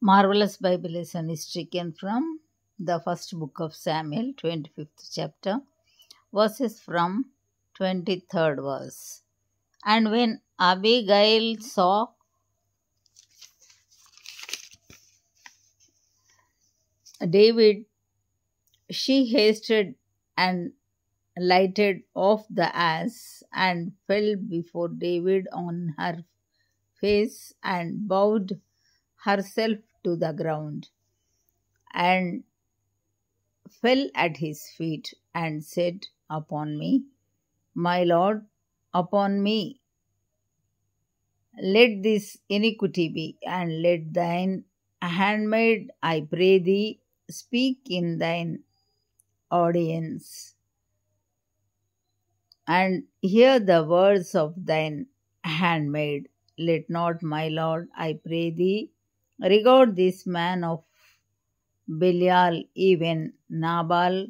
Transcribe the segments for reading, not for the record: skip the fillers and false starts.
Marvelous Bible lesson is taken from the first book of Samuel, 25th chapter, verses from 23rd verse. And when Abigail saw David, she hasted and lighted off the ass and fell before David on her face and bowed herself to the ground and fell at his feet and said, Upon me, my Lord, upon me, let this iniquity be, and let thine handmaid, I pray thee, speak in thine audience, and hear the words of thine handmaid. Let not, my Lord, I pray thee, regard this man of Belial, even Nabal,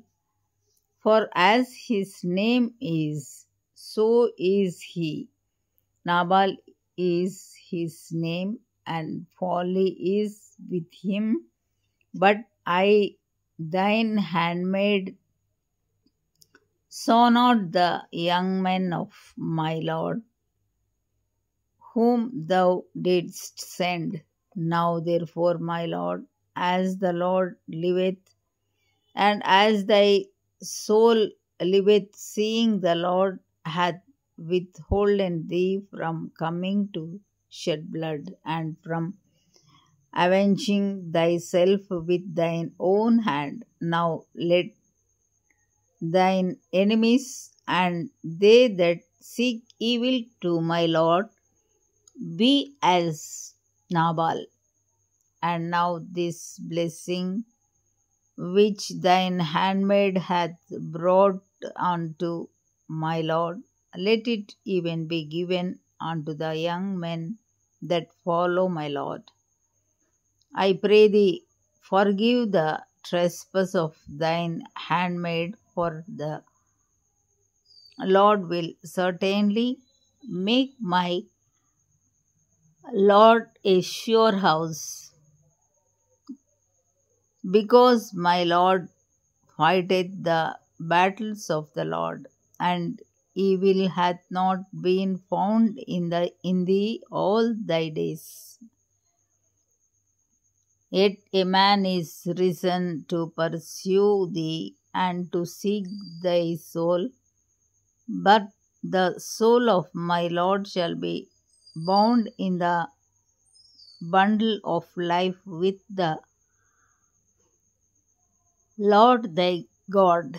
for as his name is, so is he. Nabal is his name, and folly is with him. But I, thine handmaid, saw not the young men of my Lord, whom thou didst send. Now therefore, my Lord, as the Lord liveth, and as thy soul liveth, seeing the Lord hath withholden thee from coming to shed blood, and from avenging thyself with thine own hand. Now let thine enemies and they that seek evil to my Lord be as Nabal. And now this blessing which thine handmaid hath brought unto my Lord, let it even be given unto the young men that follow my Lord. I pray thee, forgive the trespass of thine handmaid, for the Lord will certainly make my Lord a sure house, because my Lord fighteth the battles of the Lord, and evil hath not been found in thee all thy days. Yet a man is risen to pursue thee and to seek thy soul, but the soul of my Lord shall be bound in the bundle of life with the Lord thy God,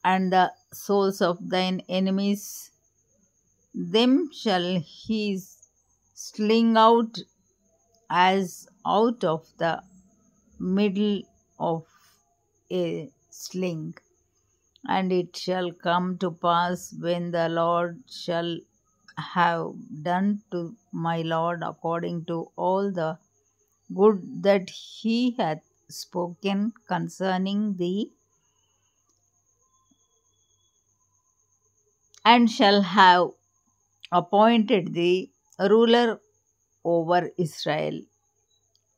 and the souls of thine enemies, them shall he sling out as out of the middle of a sling. And it shall come to pass, when the Lord shall have done to my Lord according to all the good that he hath spoken concerning thee, and shall have appointed thee ruler over Israel,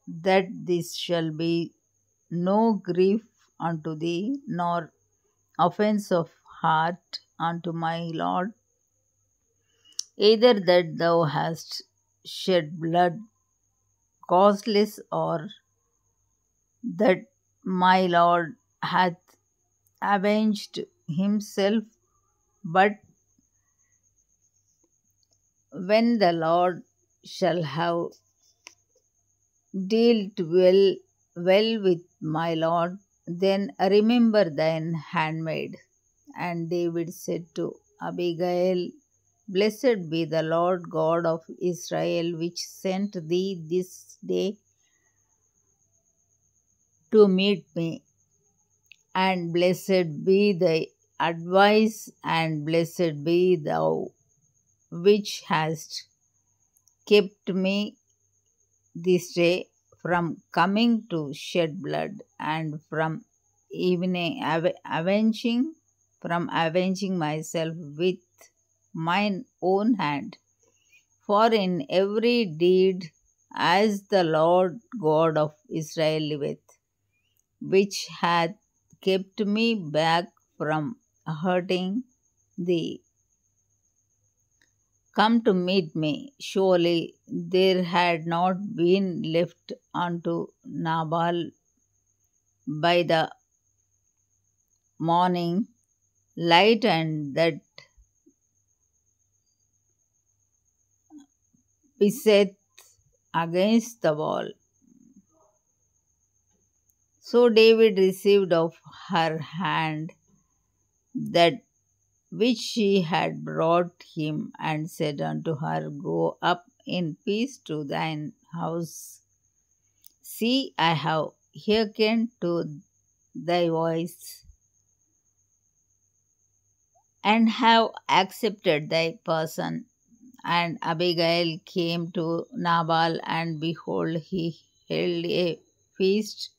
that this shall be no grief unto thee, nor offense of heart unto my Lord, either that thou hast shed blood causeless, or that my Lord hath avenged himself, but when the Lord shall have dealt well with my Lord, then remember thine handmaid. And David said to Abigail, Blessed be the Lord God of Israel, which sent thee this day to meet me. And blessed be thy advice, and blessed be thou which hast kept me this day from coming to shed blood, and from avenging myself with mine own hand. For in every deed as the Lord God of Israel liveth, which hath kept me back from hurting thee. Come to meet me. Surely there had not been left unto Nabal by the morning light, and that pisseth against the wall. So David received of her hand that which she had brought him, and said unto her, Go up in peace to thine house. See, I have hearkened to thy voice, and have accepted thy person. And Abigail came to Nabal, and behold, he held a feast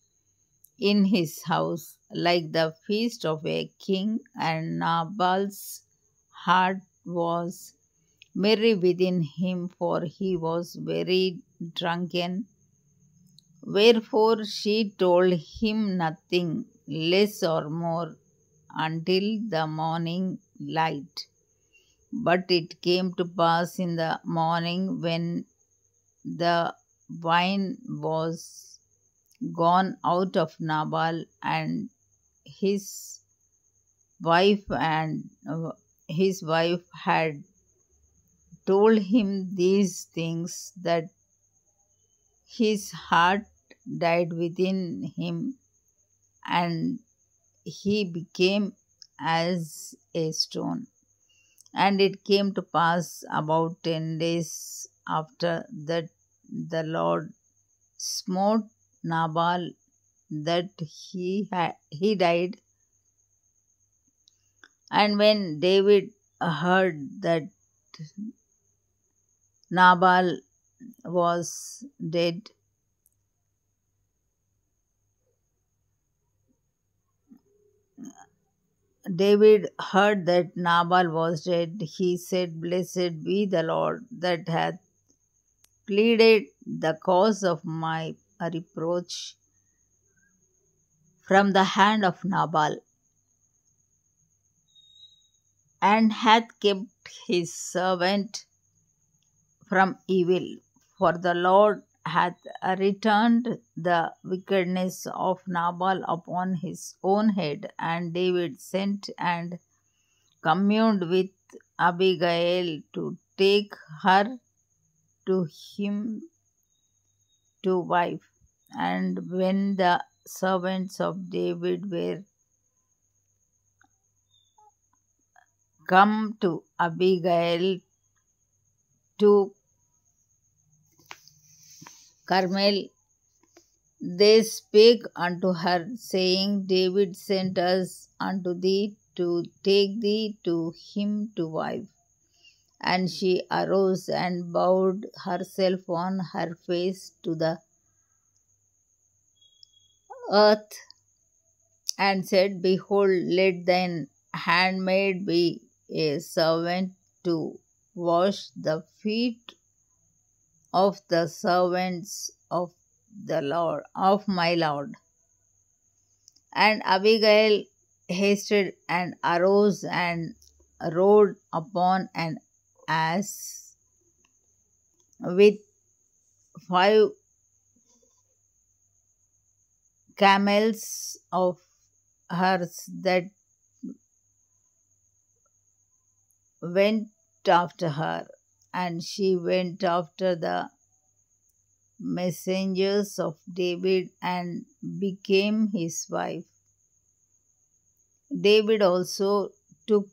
in his house, like the feast of a king, and Nabal's heart was merry within him, for he was very drunken. Wherefore she told him nothing less or more until the morning light. But it came to pass in the morning, when the wine was gone out of Nabal and his wife, and his wife had told him these things, that his heart died within him, and he became as a stone. And it came to pass about 10 days after that the Lord smote Nabal, that he died. And when David heard that Nabal was dead, he said, Blessed be the Lord that hath pleaded the cause of my reproach from the hand of Nabal, and hath kept his servant from evil. For the Lord hath returned the wickedness of Nabal upon his own head. And David sent and communed with Abigail to take her to him to wife. And when the servants of David were come to Abigail to Carmel, they spake unto her, saying, David sent us unto thee to take thee to him to wife. And she arose and bowed herself on her face to the earth, and said, Behold, let thine handmaid be a servant to wash the feet of the servants of the Lord, of my Lord. And Abigail hasted and arose and rode upon an ass with 5 camels of hers that went after her, and she went after the messengers of David and became his wife. David also took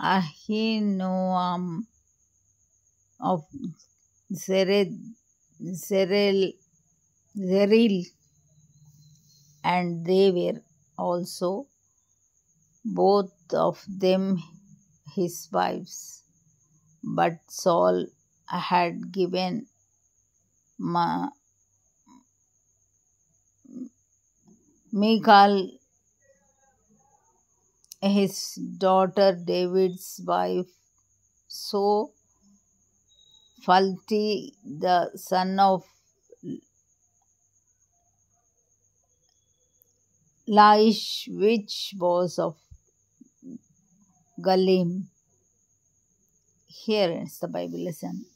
Ahinoam of Zeril, and they were also both of them his wives. But Saul had given Michal, his daughter, David's wife. So Phalti, the son of Laish, which was of Galim. Here ends the Bible lesson.